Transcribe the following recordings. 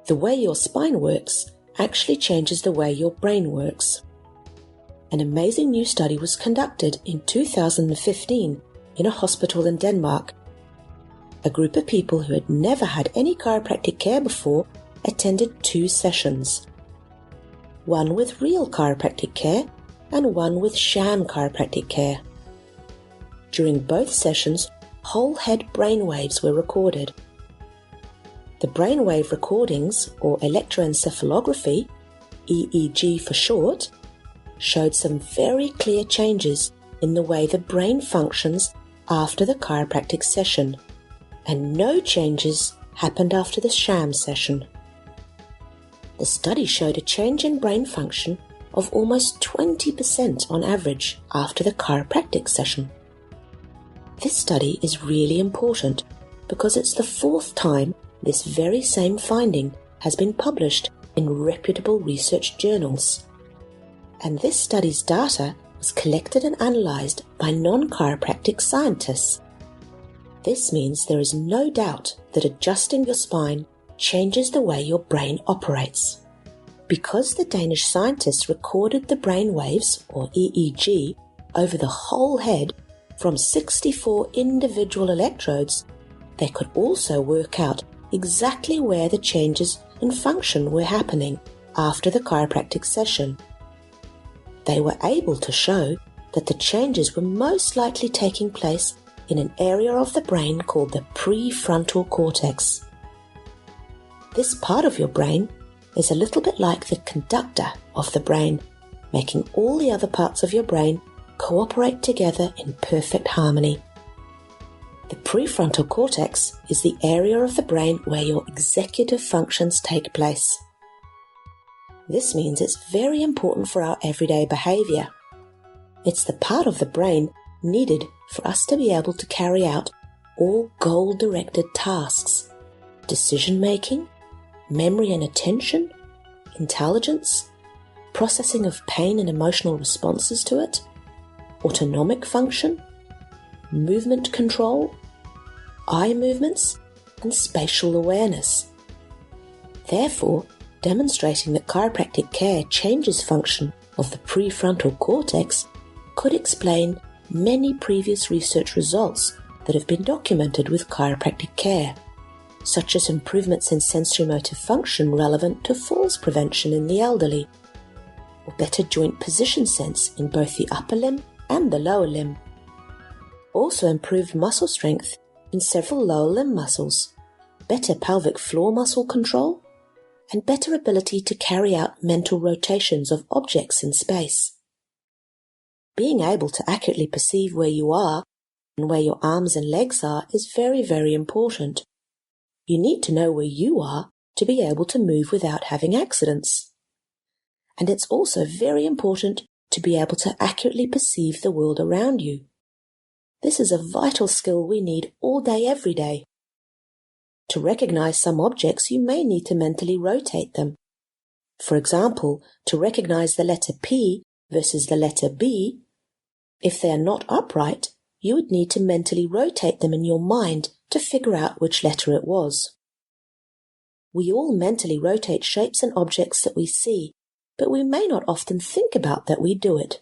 The way your spine works actually changes the way your brain works. An amazing new study was conducted in 2015 in a hospital in Denmark. A group of people who had never had any chiropractic care before attended 2 sessions. One with real chiropractic care and one with sham chiropractic care. During both sessions, whole head brainwaves were recorded. The brainwave recordings, or electroencephalography, EEG for short, showed some very clear changes in the way the brain functions after the chiropractic session, and no changes happened after the sham session. The study showed a change in brain function of almost 20% on average after the chiropractic session. This study is really important because it's the 4th time this very same finding has been published in reputable research journals. And this study's data was collected and analysed by non-chiropractic scientists. This means there is no doubt that adjusting your spine changes the way your brain operates. Because the Danish scientists recorded the brain waves, or EEG, over the whole head from 64 individual electrodes, they could also work out exactly where the changes in function were happening after the chiropractic session. They were able to show that the changes were most likely taking place in an area of the brain called the prefrontal cortex. This part of your brain is a little bit like the conductor of the brain, making all the other parts of your brain cooperate together in perfect harmony. The prefrontal cortex is the area of the brain where your executive functions take place. This means it's very important for our everyday behaviour. It's the part of the brain needed for us to be able to carry out all goal-directed tasks: decision-making, memory and attention, intelligence, processing of pain and emotional responses to it, autonomic function, movement control, eye movements, and spatial awareness. Therefore, demonstrating that chiropractic care changes function of the prefrontal cortex could explain many previous research results that have been documented with chiropractic care, such as improvements in sensorimotor function relevant to falls prevention in the elderly, or better joint position sense in both the upper limb and the lower limb. Also improved muscle strength in several lower limb muscles, better pelvic floor muscle control, and better ability to carry out mental rotations of objects in space. Being able to accurately perceive where you are and where your arms and legs are is very, very important. You need to know where you are to be able to move without having accidents. And it's also very important to be able to accurately perceive the world around you. This is a vital skill we need all day, every day. To recognize some objects, you may need to mentally rotate them. For example, to recognize the letter P versus the letter B, if they are not upright, you would need to mentally rotate them in your mind to figure out which letter it was. We all mentally rotate shapes and objects that we see, but we may not often think about that we do it,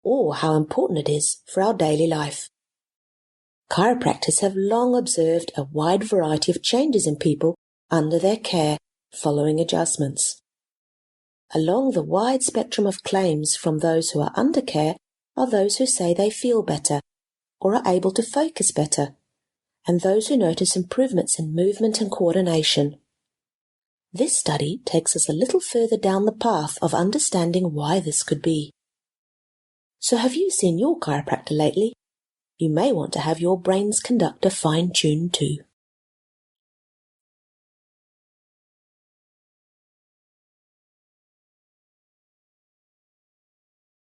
or how important it is for our daily life. Chiropractors have long observed a wide variety of changes in people under their care following adjustments. Along the wide spectrum of claims from those who are under care are those who say they feel better or are able to focus better, and those who notice improvements in movement and coordination. This study takes us a little further down the path of understanding why this could be. So have you seen your chiropractor lately? You may want to have your brain's conductor fine-tuned too.